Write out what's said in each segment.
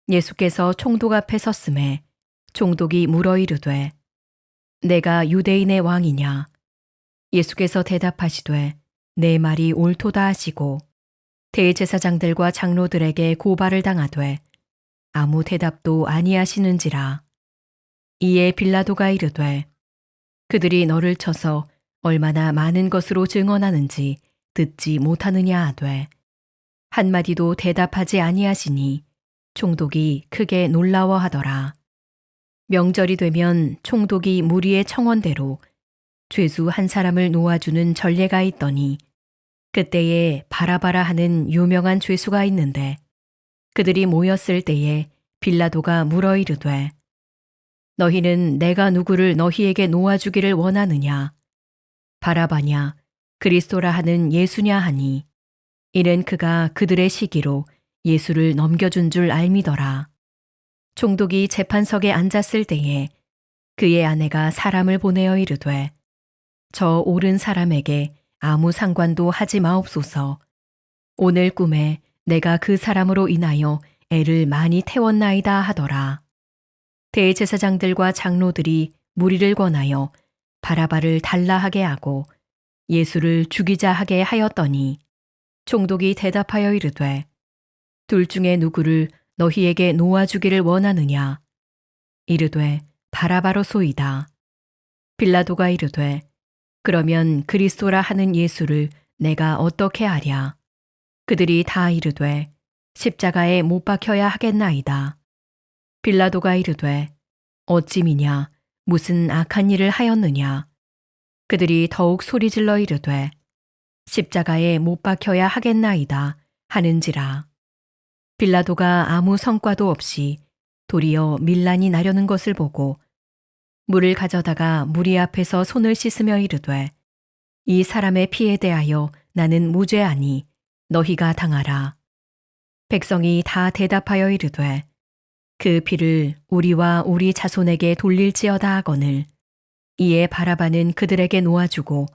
예수께서 총독 앞에 섰음에 총독이 물어 이르되 내가 유대인의 왕이냐? 예수께서 대답하시되 내 말이 옳도다 하시고 대제사장들과 장로들에게 고발을 당하되 아무 대답도 아니하시는지라. 이에 빌라도가 이르되 그들이 너를 쳐서 얼마나 많은 것으로 증언하는지 듣지 못하느냐 하되 한마디도 대답하지 아니하시니 총독이 크게 놀라워하더라. 명절이 되면 총독이 무리의 청원대로 죄수 한 사람을 놓아주는 전례가 있더니 그때에 바라바라 하는 유명한 죄수가 있는데 그들이 모였을 때에 빌라도가 물어 이르되 너희는 내가 누구를 너희에게 놓아주기를 원하느냐? 바라바냐 그리스도라 하는 예수냐 하니 이는 그가 그들의 시기로 예수를 넘겨준 줄 알미더라. 총독이 재판석에 앉았을 때에 그의 아내가 사람을 보내어 이르되 저 옳은 사람에게 아무 상관도 하지 마옵소서. 오늘 꿈에 내가 그 사람으로 인하여 애를 많이 태웠나이다 하더라. 대제사장들과 장로들이 무리를 권하여 바라바를 달라하게 하고 예수를 죽이자 하게 하였더니 총독이 대답하여 이르되 둘 중에 누구를 너희에게 놓아주기를 원하느냐? 이르되 바라바로소이다. 빌라도가 이르되 그러면 그리스도라 하는 예수를 내가 어떻게 하랴? 그들이 다 이르되 십자가에 못 박혀야 하겠나이다. 빌라도가 이르되 어찌미냐 무슨 악한 일을 하였느냐? 그들이 더욱 소리질러 이르되 십자가에 못 박혀야 하겠나이다 하는지라. 빌라도가 아무 성과도 없이 도리어 밀란이 나려는 것을 보고 물을 가져다가 무리 앞에서 손을 씻으며 이르되 이 사람의 피에 대하여 나는 무죄하니 너희가 당하라. 백성이 다 대답하여 이르되 그 피를 우리와 우리 자손에게 돌릴지어다 하거늘. 이에 바라바는 그들에게 놓아주고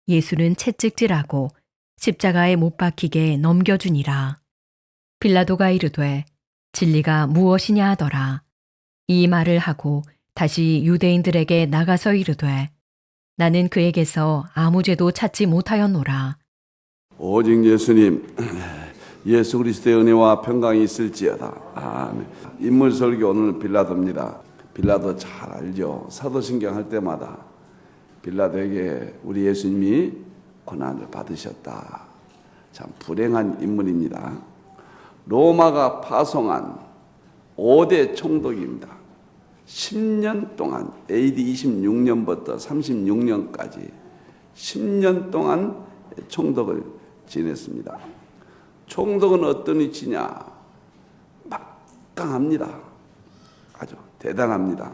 예수는 채찍질하고 십자가에 못 박히게 넘겨주니라. 빌라도가 이르되 진리가 무엇이냐 하더라. 이 말을 하고 다시 유대인들에게 나가서 이르되 나는 그에게서 아무 죄도 찾지 못하였노라. 오직 예수님, 예수 그리스도의 은혜와 평강이 있을지어다. 아멘. 인물 설교 오늘 빌라도입니다. 빌라도 잘 알죠. 사도신경 할 때마다 빌라도에게 우리 예수님이 고난을 받으셨다. 참 불행한 인물입니다. 로마가 파송한 5대 총독입니다. 10년 동안 AD 26년부터 36년까지 10년 동안 총독을 지냈습니다. 총독은 어떤 위치냐? 막강합니다. 아주 대단합니다.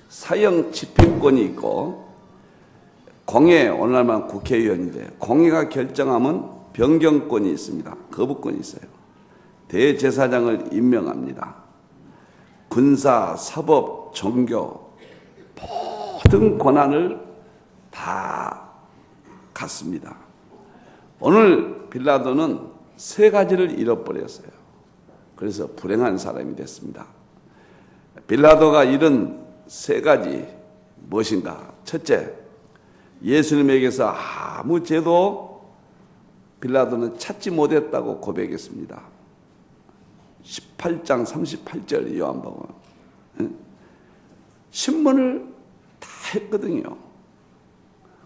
사형 집행권이 있고 공회, 오늘날만 국회의원인데 공회가 결정하면 변경권이 있습니다. 거부권이 있어요. 대제사장을 임명합니다. 군사, 사법, 종교 모든 권한을 다 갖습니다. 오늘 빌라도는 세 가지를 잃어버렸어요. 그래서 불행한 사람이 됐습니다. 빌라도가 잃은 세 가지 무엇인가? 첫째, 예수님에게서 아무 죄도 빌라도는 찾지 못했다고 고백했습니다. 18장 38절 요한복음. 신문을 다 했거든요.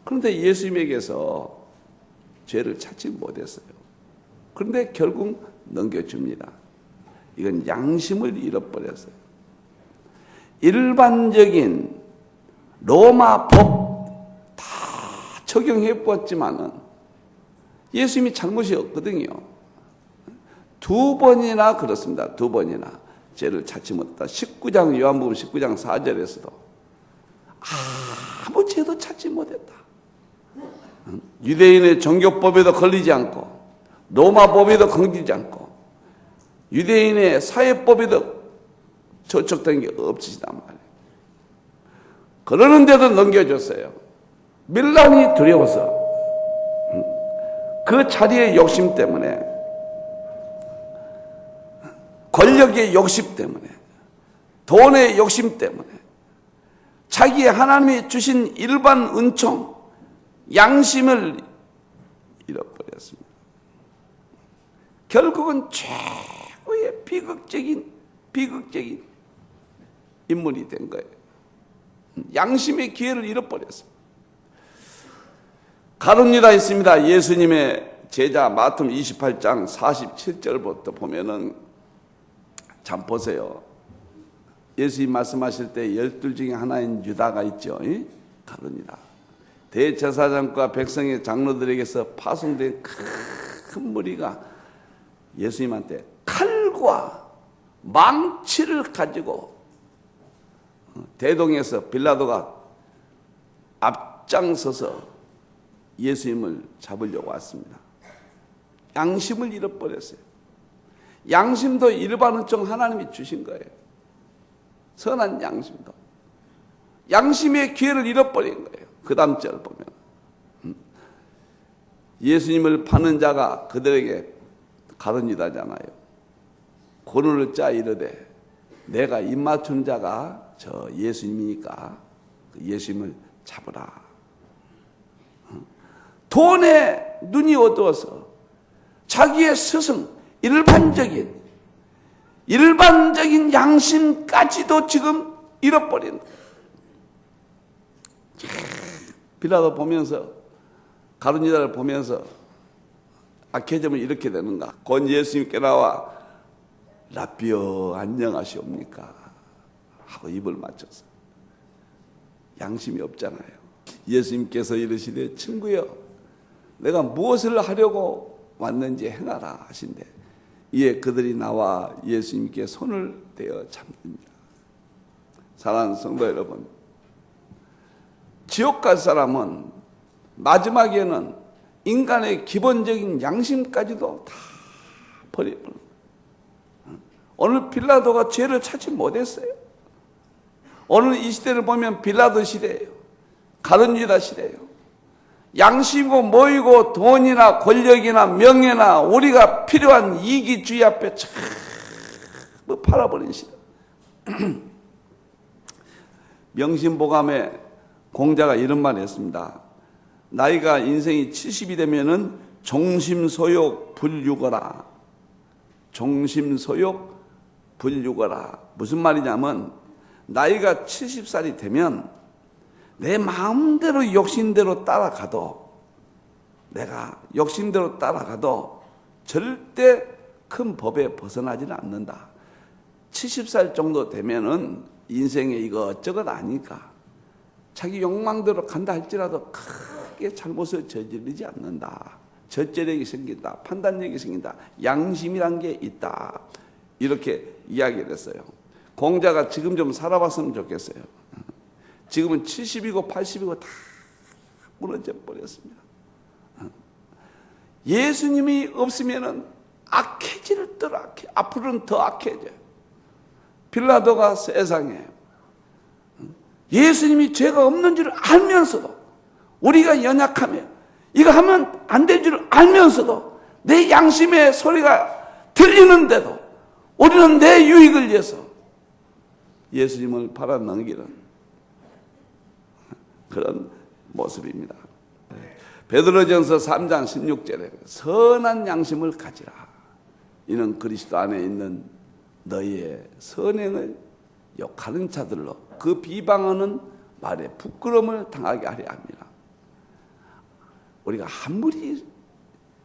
그런데 예수님에게서 죄를 찾지 못했어요. 그런데 결국 넘겨줍니다. 이건 양심을 잃어버렸어요. 일반적인 로마 법 다 적용해 보았지만은 예수님이 잘못이 없거든요. 두 번이나 그렇습니다. 두 번이나 죄를 찾지 못했다. 19장 요한복음 19장 4절에서도 아무 죄도 찾지 못했다. 유대인의 종교법에도 걸리지 않고 로마법에도 걸리지 않고 유대인의 사회법에도 저촉된 게 없으시단 말이에요. 그러는데도 넘겨줬어요. 밀란이 두려워서 그 자리의 욕심 때문에 권력 권력의 욕심 때문에, 돈의 욕심 때문에 자기 하나님이 주신 일반 은총, 양심을 잃어버렸습니다. 결국은 최고의 비극적인 인물이 된 거예요. 양심의 기회를 잃어버렸습니다. 가룟 유다 있습니다. 예수님의 제자 마태 28장 47절부터 보면은 참 보세요. 예수님 말씀하실 때 12 중에 하나인 유다가 있죠. 가룟 유다. 대제사장과 백성의 장로들에게서 파송된 큰 무리가 예수님한테 칼과 망치를 가지고 대동에서 빌라도가 앞장서서 예수님을 잡으려고 왔습니다. 양심을 잃어버렸어요. 양심도 일반 은총 하나님이 주신 거예요. 선한 양심도. 양심의 기회를 잃어버린 거예요. 그 다음 절 보면 예수님을 파는 자가 그들에게 가룟 유다잖아요. 고론을 짜 이르되 내가 입맞춘 자가 저 예수님이니까 예수님을 잡으라. 돈에 눈이 어두워서 자기의 스승, 일반적인 양심까지도 지금 잃어버린 거예요. 빌라도 보면서, 가룟 유다를 보면서 악해지면 이렇게 되는가? 곧 예수님께 나와 라비오 안녕하시옵니까? 하고 입을 맞췄어. 양심이 없잖아요. 예수님께서 이르시되 친구여 내가 무엇을 하려고 왔는지 행하라 하신대. 이에 그들이 나와 예수님께 손을 대어 잡습니다. 사랑하는 성도 여러분, 지옥 갈 사람은 마지막에는 인간의 기본적인 양심까지도 다 버려버려. 오늘 빌라도가 죄를 찾지 못했어요. 오늘 이 시대를 보면 빌라도 시대예요. 가룟 유다 시대예요. 양심이고 뭐이고 돈이나 권력이나 명예나 우리가 필요한 이기주의 앞에 전부 팔아버린 시대. 명심보감에 공자가 이런 말을 했습니다. 나이가 인생이 70이 되면은 종심소욕 불육어라. 종심소욕 불육어라. 무슨 말이냐면 나이가 70살이 되면 내 마음대로 욕심대로 따라가도, 내가 욕심대로 따라가도 절대 큰 법에 벗어나지는 않는다. 70살 정도 되면은 인생에 이것저것 아니까 자기 욕망대로 간다 할지라도 크게 잘못을 저지르지 않는다. 젖재력이 생긴다. 판단력이 생긴다. 양심이란 게 있다. 이렇게 이야기를 했어요. 공자가 지금 좀 살아봤으면 좋겠어요. 지금은 70이고 80이고 다 무너져 버렸습니다. 예수님이 없으면은 악해질 더 악해. 앞으로는 더 악해져요. 빌라도가 세상에 예수님이 죄가 없는 줄 알면서도, 우리가 연약하며 이거 하면 안 될 줄 알면서도 내 양심의 소리가 들리는데도 우리는 내 유익을 위해서 예수님을 팔아넘기는 그런 모습입니다. 베드로전서 3장 16절에 선한 양심을 가지라. 이는 그리스도 안에 있는 너희의 선행을 욕하는 자들로 그 비방하는 말에 부끄러움을 당하게 하려 합니다. 우리가 아무리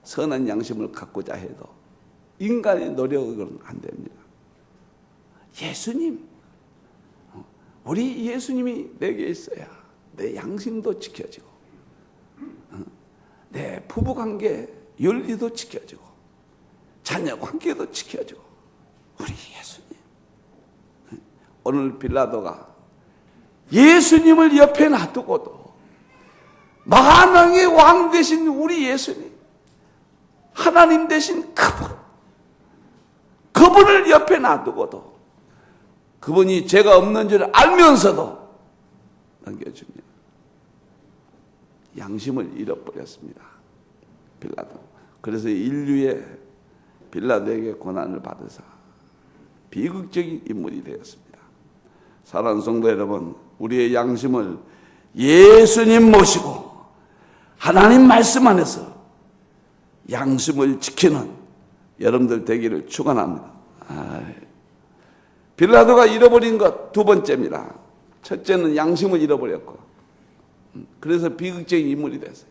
선한 양심을 갖고자 해도 인간의 노력은 안 됩니다. 예수님, 우리 예수님이 내게 있어야 내 양심도 지켜지고 내 부부관계 윤리도 지켜지고 자녀관계도 지켜지고 우리 예수님. 오늘 빌라도가 예수님을 옆에 놔두고도 만왕의 왕 되신 우리 예수님, 하나님 되신 그분을 옆에 놔두고도 그분이 죄가 없는 줄 알면서도 넘겨줍니다. 양심을 잃어버렸습니다. 빌라도. 그래서 인류의 빌라도에게 고난을 받으사 비극적인 인물이 되었습니다. 사랑하는 성도 여러분, 우리의 양심을 예수님 모시고 하나님 말씀 안에서 양심을 지키는 여러분들 되기를 축원합니다. 빌라도가 잃어버린 것 두 번째입니다. 첫째는 양심을 잃어버렸고, 그래서 비극적인 인물이 됐어요.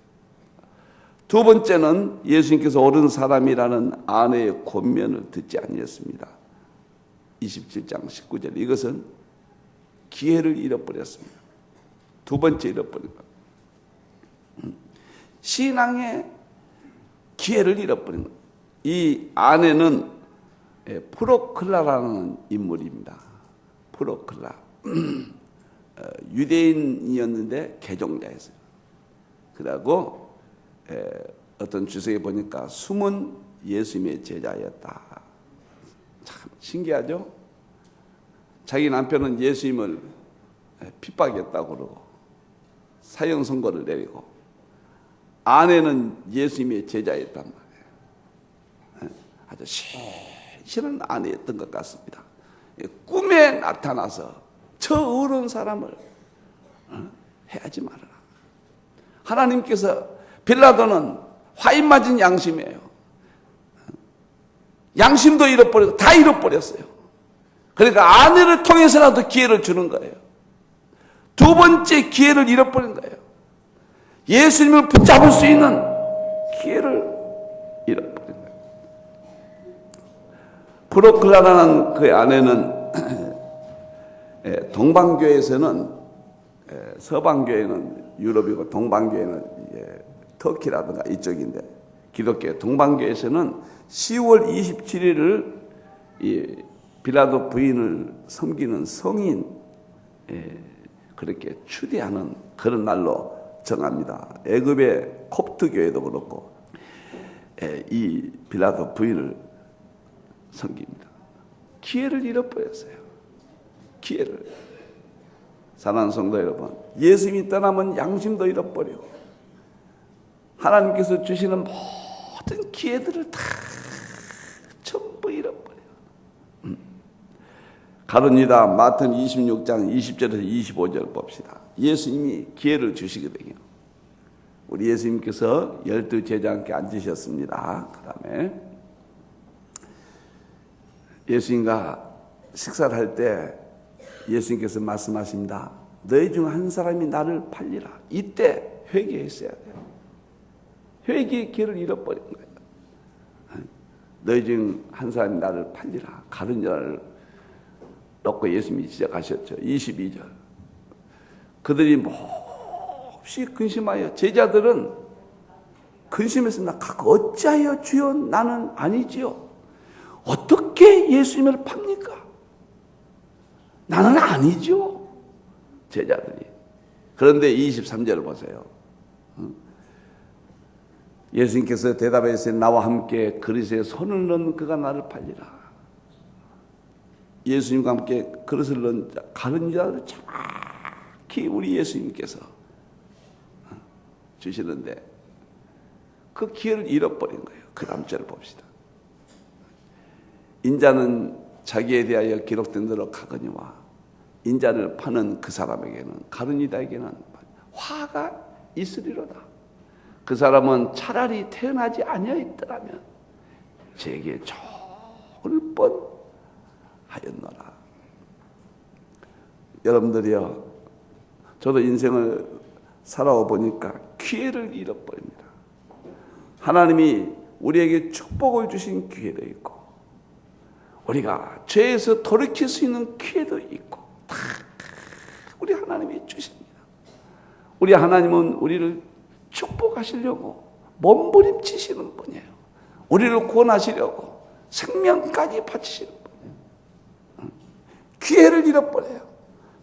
두 번째는 예수님께서 옳은 사람이라는 아내의 권면을 듣지 아니했습니다. 27장 19절, 이것은 기회를 잃어버렸습니다. 두 번째 잃어버린 것. 신앙의 기회를 잃어버린 것. 이 아내는 프로클라라는 인물입니다. 프로클라. 유대인이었는데 개종자였어요. 그리고 어떤 주석에 보니까 숨은 예수님의 제자였다. 참 신기하죠? 자기 남편은 예수님을 핍박했다고 그러고 사형 선고를 내리고, 아내는 예수님의 제자였단 말이에요. 아주 신실한 아내였던 것 같습니다. 꿈에 나타나서 저 어려운 사람을 해하지 말아라. 하나님께서, 빌라도는 화인 맞은 양심이에요. 양심도 잃어버리고 다 잃어버렸어요. 그러니까 아내를 통해서라도 기회를 주는 거예요. 두 번째 기회를 잃어버린 거예요. 예수님을 붙잡을 수 있는 기회를 잃어버린 거예요. 프로클라라는 그 아내는 동방교회에서는, 서방교회는 유럽이고 동방교회는 터키라든가 이쪽인데, 기독교 동방교회에서는 10월 27일을 이 빌라도 부인을 섬기는 성인 그렇게 추대하는 그런 날로 정합니다. 애굽의 콥트 교회도 그렇고 이 빌라도 부인을 섬깁니다. 기회를 잃어버렸어요. 기회를. 사랑하는 성도 여러분, 예수님이 떠나면 양심도 잃어버리고 하나님께서 주시는 모든 기회들을 다 전부 잃어버려요. 가룟유다 마태 26장 20절에서 25절 봅시다. 예수님이 기회를 주시거든요. 우리 예수님께서 12 제자와 함께 앉으셨습니다. 그 다음에 예수님과 식사를 할 때 예수님께서 말씀하십니다. 너희 중 한 사람이 나를 팔리라. 이때 회개했어야 돼요. 회개의 기회를 잃어버린 거예요. 너희 중 한 사람이 나를 팔리라. 가룟 유다를 놓고 예수님이 시작하셨죠. 22절. 그들이 몹시 근심하여, 제자들은 근심했습니다. 어찌하여 주여 나는 아니지요. 어떻게 예수님을 팝니까? 나는 아니죠. 제자들이. 그런데 23절을 보세요. 예수님께서 대답하시되 나와 함께 그릇에 손을 넣은 그가 나를 팔리라. 예수님과 함께 그릇을 넣은 자, 가룟 유다를 정확히 우리 예수님께서 주시는데 그 기회를 잃어버린 거예요. 그 다음 절을 봅시다. 인자는 자기에 대하여 기록된 대로 가거니와 인자를 파는 그 사람에게는, 가룟 유다에게는 화가 있으리로다. 그 사람은 차라리 태어나지 아니하였더라면 제게 죽을 뻔하였노라. 여러분들이요, 저도 인생을 살아와 보니까 기회를 잃어버립니다. 하나님이 우리에게 축복을 주신 기회도 있고, 우리가 죄에서 돌이킬 수 있는 기회도 있고, 다 우리 하나님이 주십니다. 우리 하나님은 우리를 축복하시려고 몸부림치시는 분이에요. 우리를 구원하시려고 생명까지 바치시는 분이에요. 기회를 잃어버려요.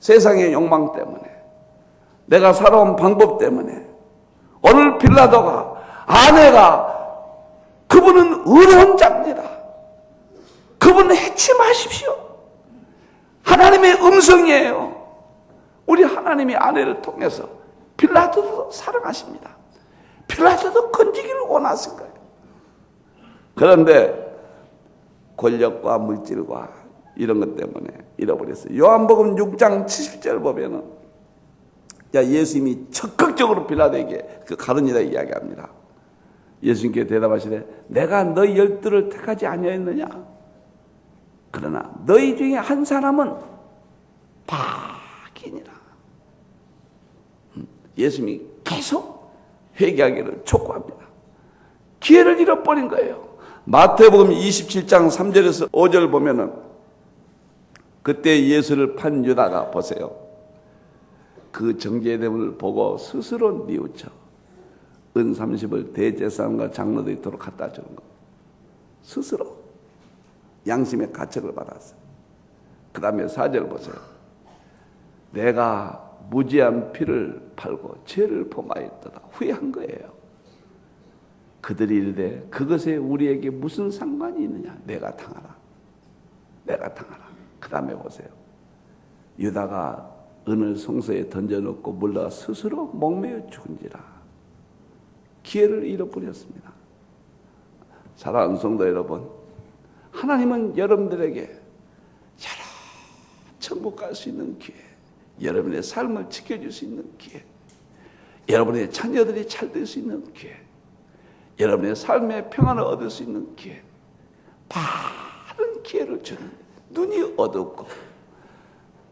세상의 욕망 때문에, 내가 살아온 방법 때문에. 오늘 빌라도가, 아내가, 그분은 의로운 자입니다. 그분은 해치 마십시오. 하나님의 음성이에요. 우리 하나님이 아내를 통해서 빌라도도 사랑하십니다. 빌라도도 건지기를 원하신 거예요. 그런데 권력과 물질과 이런 것 때문에 잃어버렸어요. 요한복음 6장 70절 보면은 예수님이 적극적으로 빌라도에게 그 가룟유다 이야기합니다. 예수님께 대답하시되 내가 너희 12를 택하지 아니하였느냐? 그러나 너희 중에 한 사람은 박이니라. 예수님이 계속 회개하기를 촉구합니다. 기회를 잃어버린 거예요. 마태복음 27장 3절에서 5절 보면은 그때 예수를 판 유다가 보세요. 그 정죄됨을 보고 스스로 뉘우쳐 은 30을 대제사장과 장로들이 있도록 갖다 주는 것. 스스로 양심의 가책을 받았어요. 그 다음에 4절 보세요. 내가 무지한 피를 팔고 죄를 범하였도다. 후회한 거예요. 그들이 이르되 그것에 우리에게 무슨 상관이 있느냐. 내가 당하라. 내가 당하라. 그 다음에 보세요. 유다가 은을 송서에 던져놓고 물러 스스로 목매어 죽은지라. 기회를 잃어버렸습니다. 사랑하는 성도 여러분, 하나님은 여러분들에게 여러 천국 갈 수 있는 기회, 여러분의 삶을 지켜줄 수 있는 기회, 여러분의 자녀들이 잘 될 수 있는 기회, 여러분의 삶의 평안을 얻을 수 있는 기회, 바른 기회를 주는, 눈이 어둡고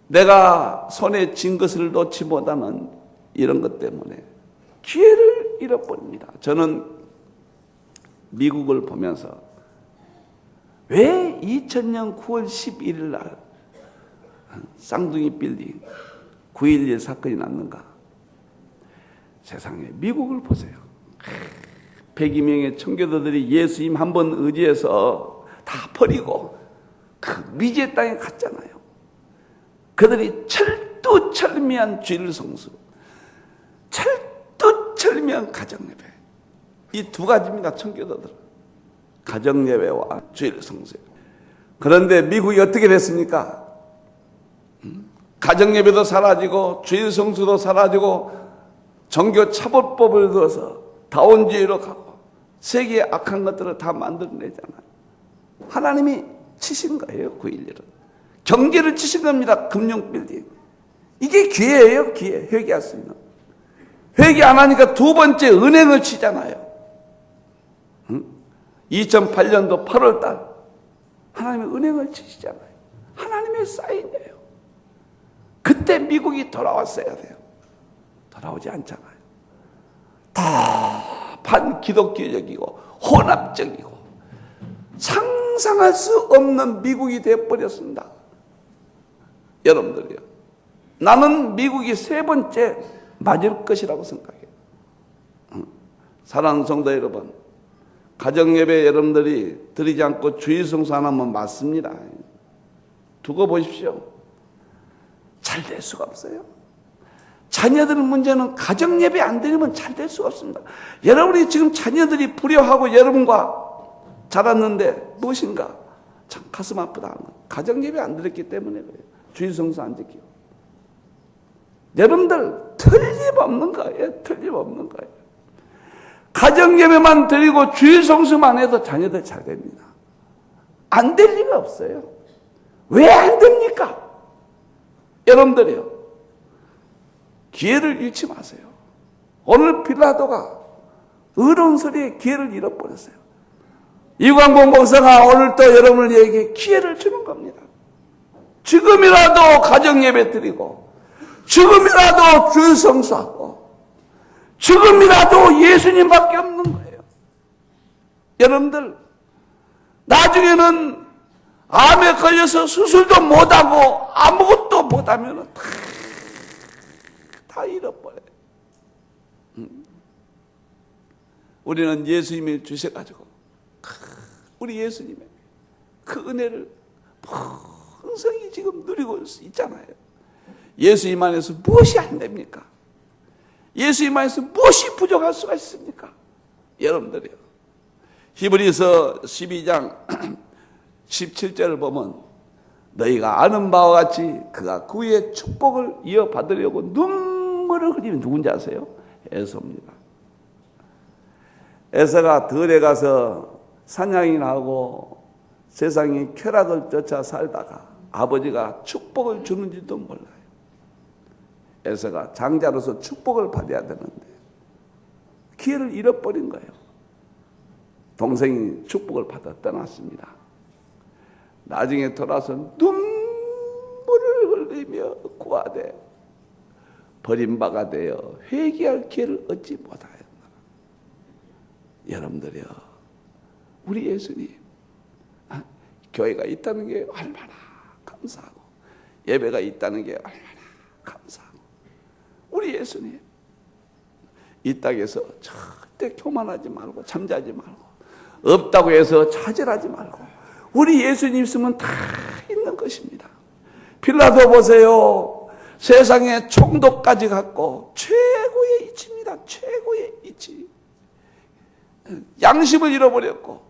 내가 손에 쥔 것을 놓지 못하는 이런 것 때문에 기회를 잃어버립니다. 저는 미국을 보면서 왜 2000년 9월 11일 날 쌍둥이 빌딩 9.11 사건이 났는가? 세상에 미국을 보세요. 102명의 청교도들이 예수님 한 번 의지해서 다 버리고 그 미지의 땅에 갔잖아요. 그들이 철두철미한 죄를 성수, 철두철미한 가정예배, 이 두 가지입니다. 청교도들 가정예배와 죄를 성수예요. 그런데 미국이 어떻게 됐습니까? 가정예배도 사라지고 죄의 성수도 사라지고 종교 차별법을 들어서 다원주의로 가고 세계의 악한 것들을 다 만들어내잖아요. 하나님이 치신 거예요. 9.11은 경제를 치신 겁니다. 금융빌딩. 이게 기회예요. 기회. 회개할 수 있는. 회개 안 하니까 두 번째 은행을 치잖아요. 2008년도 8월 달 하나님이 은행을 치시잖아요. 하나님의 사인이에요. 그때 미국이 돌아왔어야 돼요. 돌아오지 않잖아요. 다 반기독교적이고 혼합적이고 상상할 수 없는 미국이 되어버렸습니다. 여러분들이요. 나는 미국이 세 번째 맞을 것이라고 생각해요. 사랑하는 성도 여러분, 가정예배 여러분들이 드리지 않고 주일성수 안 하면 맞습니다. 두고 보십시오. 잘 될 수가 없어요. 자녀들 문제는 가정예배 안 드리면 잘 될 수가 없습니다. 여러분이 지금 자녀들이 불효하고 여러분과 자랐는데 무엇인가? 참 가슴 아프다. 가정예배 안 드렸기 때문에 그래요. 주일성수 안 지키고. 여러분들 틀림없는 거예요. 틀림없는 거예요. 가정예배만 드리고 주일성수만 해도 자녀들 잘 됩니다. 안 될 리가 없어요. 왜 안 됩니까? 여러분들이요. 기회를 잃지 마세요. 오늘 빌라도가 의로운 소리에 기회를 잃어버렸어요. 이광봉 목사가 오늘 또 여러분에게 기회를 주는 겁니다. 지금이라도 가정예배 드리고 지금이라도 주일 성수하고 지금이라도 예수님밖에 없는 거예요. 여러분들 나중에는 암에 걸려서 수술도 못하고 아무것도 못하면 다 잃어버려요. 우리는 예수님이 주셔가지고 우리 예수님의 그 은혜를 풍성히 지금 누리고 있잖아요. 예수님 안에서 무엇이 안 됩니까? 예수님 안에서 무엇이 부족할 수가 있습니까? 여러분들이요. 히브리서 12장 17절을 보면 너희가 아는 바와 같이 그가 그의 축복을 이어받으려고 눈물을 흘리면 누군지 아세요? 에서입니다. 에서가 들에 가서 사냥이나 하고 세상의 쾌락을 쫓아 살다가 아버지가 축복을 주는지도 몰라요. 에서가 장자로서 축복을 받아야 되는데 기회를 잃어버린 거예요. 동생이 축복을 받아 떠났습니다. 나중에 돌아서 눈물을 흘리며 구하되 버림바가 되어 회개할 기회를 얻지 못하였나. 여러분들이요, 우리 예수님 교회가 있다는 게 얼마나 감사하고 예배가 있다는 게 얼마나 감사하고, 우리 예수님 이 땅에서 절대 교만하지 말고 잠자지 말고 없다고 해서 차별하지 말고 우리 예수님 있으면 다 있는 것입니다. 빌라도 보세요. 세상에 총독까지 갖고 최고의 이치입니다. 최고의 이치. 양심을 잃어버렸고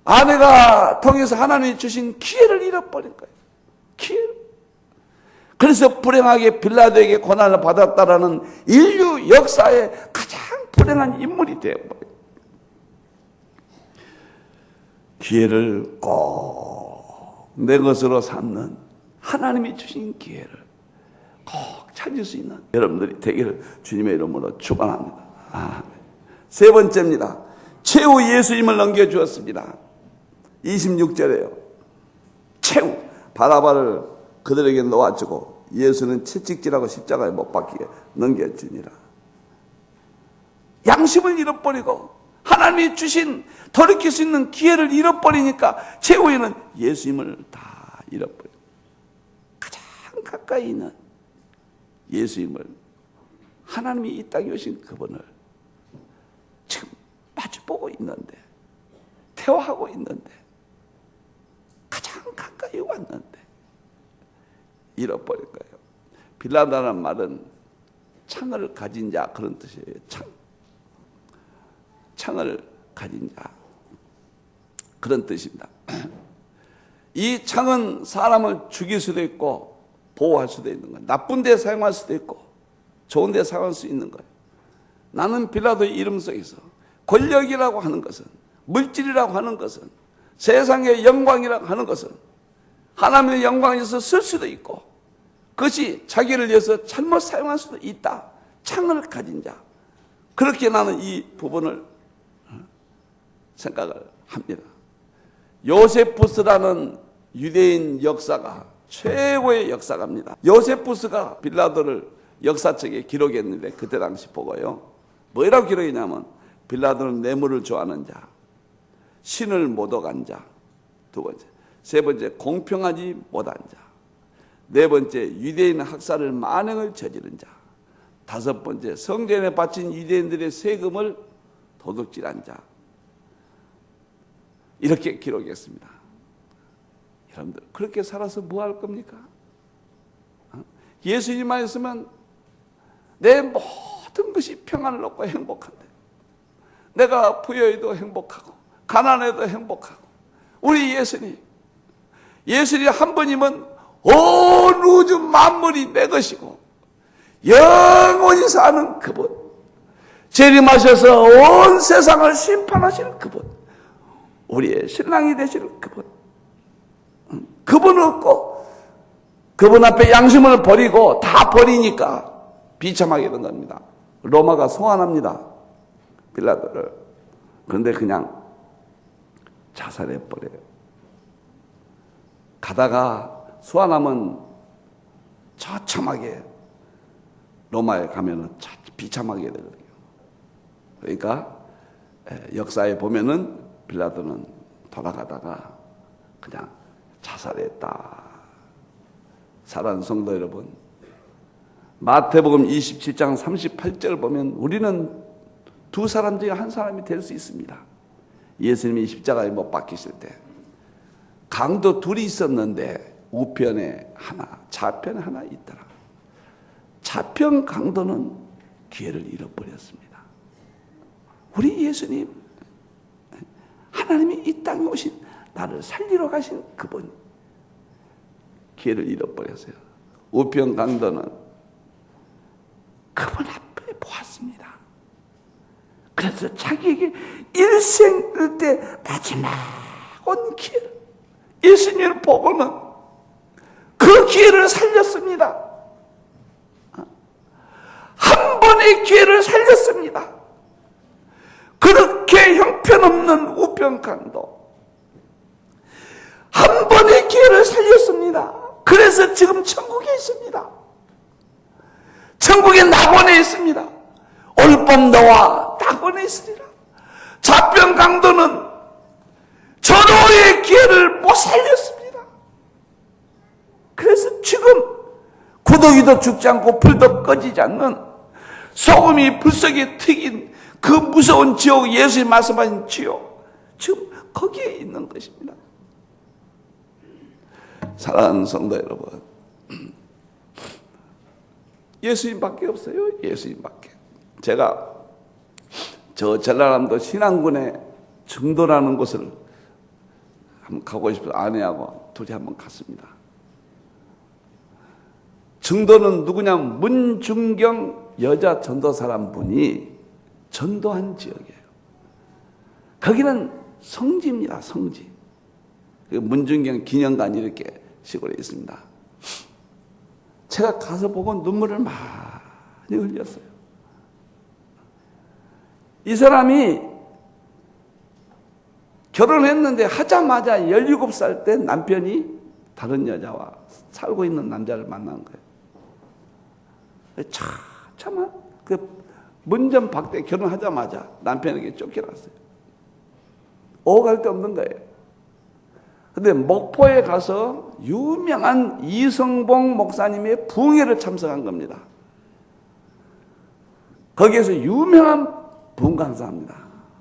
아내가 통해서 하나님이 주신 기회를 잃어버린 거예요. 기회를. 그래서 불행하게 빌라도에게 고난을 받았다라는 인류 역사의 가장 불행한 인물이 되어버려요. 기회를 꼭 내 것으로 삼는, 하나님이 주신 기회를 꼭 찾을 수 있는 여러분들이 되기를 주님의 이름으로 축원합니다. 세 번째입니다. 최후 예수님을 넘겨주었습니다. 26절에요. 최후 바라바를 그들에게 놓아주고 예수는 채찍질하고 십자가에 못 박히게 넘겨주니라. 양심을 잃어버리고 하나님이 주신 돌이킬 수 있는 기회를 잃어버리니까 최후에는 예수님을 다 잃어버려. 가장 가까이 있는 예수님을, 하나님이 이 땅에 오신 그분을 지금 마주보고 있는데, 대화하고 있는데, 가장 가까이 왔는데 잃어버릴 거예요. 빌라도라는 말은 창을 가진 자, 그런 뜻이에요. 창을 가진 자, 그런 뜻입니다. 이 창은 사람을 죽일 수도 있고 보호할 수도 있는 거예요. 나쁜 데 사용할 수도 있고 좋은 데 사용할 수 있는 거예요. 나는 빌라도의 이름 속에서 권력이라고 하는 것은, 물질이라고 하는 것은, 세상의 영광이라고 하는 것은 하나님의 영광에서 쓸 수도 있고 그것이 자기를 위해서 잘못 사용할 수도 있다. 창을 가진 자. 그렇게 나는 이 부분을 생각을 합니다. 요세푸스라는 유대인 역사가 최고의 역사가입니다. 요세푸스가 빌라도를 역사책에 기록했는데 그때 당시 보고요. 뭐라고 기록했냐면 빌라도는 뇌물을 좋아하는 자, 신을 못 어간 자, 두 번째. 세 번째, 공평하지 못한 자. 네 번째, 유대인 학살을 만행을 저지른 자. 다섯 번째, 성전에 바친 유대인들의 세금을 도둑질한 자. 이렇게 기록했습니다. 여러분들, 그렇게 살아서 뭐 할 겁니까? 예수님만 있으면 내 모든 것이 평안을 얻고 행복한데, 내가 부여해도 행복하고 가난해도 행복하고, 우리 예수님 한 분이면 온 우주 만물이 내 것이고 영원히 사는 그분, 재림하셔서 온 세상을 심판하실 그분, 우리의 신랑이 되실 그분, 그분 없고 그분 앞에 양심을 버리고 다 버리니까 비참하게 된 겁니다. 로마가 소환합니다, 빌라도를. 그런데 그냥 자살해버려요. 가다가 소환하면 처참하게, 로마에 가면은 비참하게 되거든요. 그러니까 역사에 보면은 빌라도는 돌아가다가 그냥 자살했다. 사랑하는 성도 여러분, 마태복음 27장 38절 보면 우리는 두 사람 중에 한 사람이 될 수 있습니다. 예수님이 십자가에 못 박히실 때 강도 둘이 있었는데 우편에 하나, 좌편에 하나 있더라. 좌편 강도는 기회를 잃어버렸습니다. 우리 예수님, 하나님이 이 땅에 오신, 나를 살리러 가신 그분, 기회를 잃어버렸어요. 우편 강도는 그분 앞에 보았습니다. 그래서 자기에게 일생일 때 마지막 온 기회를, 예수님을 보고는 그 기회를 살렸습니다. 한 번의 기회를 살렸습니다. 그렇게 형편없는 우병강도 한 번의 기회를 살렸습니다. 그래서 지금 천국에 있습니다. 천국에 낙원에 있습니다. 올봄 너와 낙원에 있으리라. 좌병강도는 전후의 기회를 못 살렸습니다. 그래서 지금 구더기도 죽지 않고 불도 꺼지지 않는 소금이 불속에 튀긴 그 무서운 지옥, 예수님 말씀하신 지옥, 지금 거기에 있는 것입니다. 사랑하는 성도 여러분, 예수님밖에 없어요. 예수님밖에. 제가 저 전라남도 신안군에 증도라는 곳을 한번 가고 싶어서 아내하고 둘이 한번 갔습니다. 증도는 누구냐면 문중경 여자 전도사란 분이 전도한 지역이에요. 거기는 성지입니다. 성지. 문중경 기념관이 이렇게 시골에 있습니다. 제가 가서 보고 눈물을 많이 흘렸어요. 이 사람이 결혼했는데 하자마자 17살 때 남편이 다른 여자와 살고 있는 남자를 만난 거예요. 차마 그 문전박대 결혼하자마자 남편에게 쫓겨났어요. 오갈 데 없는 거예요. 근데 목포에 가서 유명한 이성봉 목사님의 부흥회를 참석한 겁니다. 거기에서 유명한 부흥 강사입니다.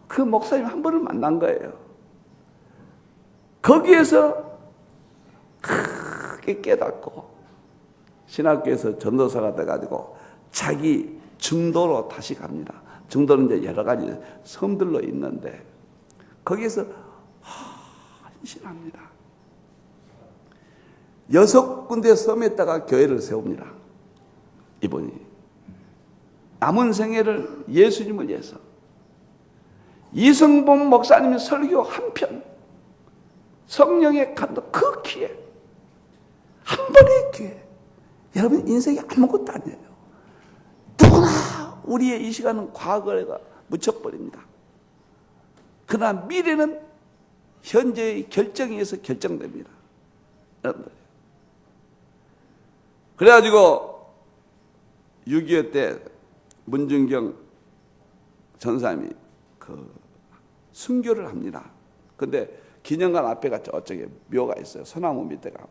그 목사님 한 번을 만난 거예요. 거기에서 크게 깨닫고 신학교에서 전도사가 돼가지고 자기 증도로 다시 갑니다. 증도는 이제 여러 가지 섬들로 있는데 거기에서 헌신합니다. 6군데 섬에다가 교회를 세웁니다. 이분이 남은 생애를 예수님을 위해서 이성봉 목사님의 설교 한 편, 성령의 감동, 그 기회, 한 번의 기회. 여러분 인생이 아무것도 아니에요. 누구나 우리의 이 시간은 과거가 묻혀버립니다. 그러나 미래는 현재의 결정에 의해서 결정됩니다. 여러분들. 그래가지고 6.25 때 문중경 전사님이 그 순교를 합니다. 근데 기념관 앞에가 저쪽에 묘가 있어요. 소나무 밑에가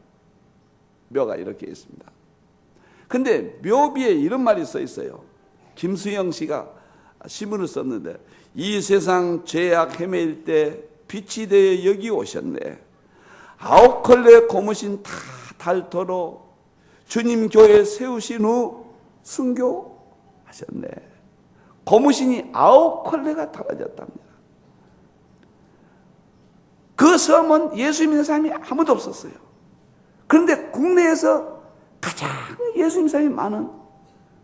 묘가 이렇게 있습니다. 근데 묘비에 이런 말이 써 있어요. 김수영 씨가 시문을 썼는데 이 세상 죄악 헤매일 때 빛이 되어 여기 오셨네. 9컬레 고무신 다 닳도록 주님 교회 세우신 후 순교하셨네. 고무신이 9컬레가 달아졌답니다. 그 섬은 예수 믿는 사람이 아무도 없었어요. 그런데 국내에서 가장 예수 믿는 사람이 많은,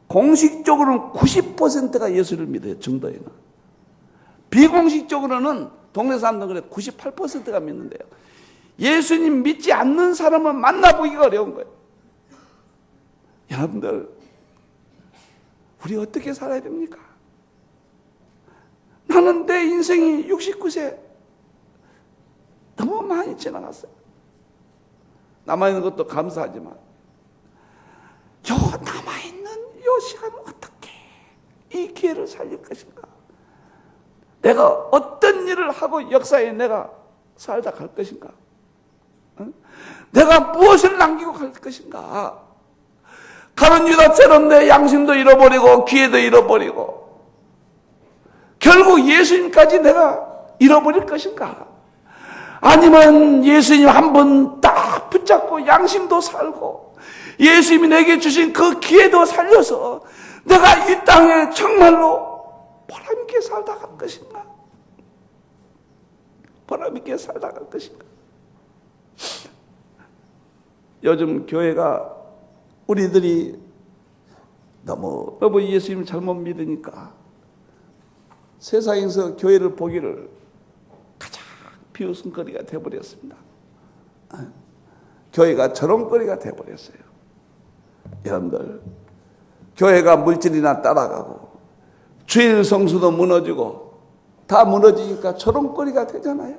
공식적으로는 90%가 예수를 믿어요. 증도에는. 비공식적으로는 동네 사람들은 그래 98%가 믿는데요. 예수님 믿지 않는 사람은 만나보기가 어려운 거예요. 여러분들, 우리 어떻게 살아야 됩니까? 나는 내 인생이 69세 너무 많이 지나갔어요. 남아있는 것도 감사하지만 남아있는 이 시간을 어떻게 이 기회를 살릴 것인가? 내가 어떤 일을 하고 역사에 내가 살다 갈 것인가? 내가 무엇을 남기고 갈 것인가? 가룟 유다처럼 내 양심도 잃어버리고 기회도 잃어버리고 결국 예수님까지 내가 잃어버릴 것인가? 아니면 예수님 한 번 딱 붙잡고 양심도 살고 예수님이 내게 주신 그 기회도 살려서 내가 이 땅에 정말로 보람있게 살다 갈 것인가? 보람있게 살다 갈 것인가? 요즘 교회가 우리들이 너무 예수님을 잘못 믿으니까 세상에서 교회를 보기를 가장 비웃음거리가 되어버렸습니다. 교회가 저런거리가 돼버렸어요. 여러분들, 교회가 물질이나 따라가고 주일 성수도 무너지고 다 무너지니까 저런거리가 되잖아요.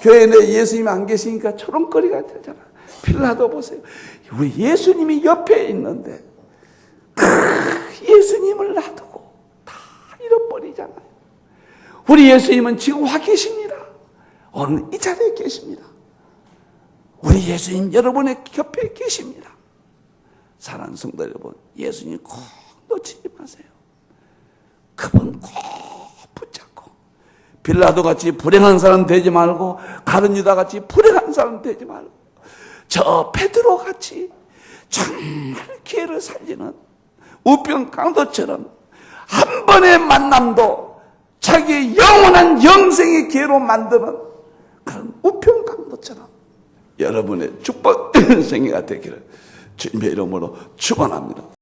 교회 내 예수님이 안 계시니까 저런거리가 되잖아요. 빌라도 보세요. 우리 예수님이 옆에 있는데 예수님을 놔두고 다 잃어버리잖아요. 우리 예수님은 지금 와 계십니다. 오늘 이 자리에 계십니다. 우리 예수님 여러분의 곁에 계십니다. 사랑하는 성도 여러분, 예수님 꼭 놓치지 마세요. 그분 꼭 붙잡고 빌라도 같이 불행한 사람 되지 말고 가룟 유다 같이 불행한 사람 되지 말고 저 베드로 같이 정말 기회를 살리는 우병 강도처럼 한 번의 만남도 자기의 영원한 영생의 기회로 만드는 그런 우병 강도처럼 여러분의 축복 생애가 되기를 주님의 이름으로 축원합니다.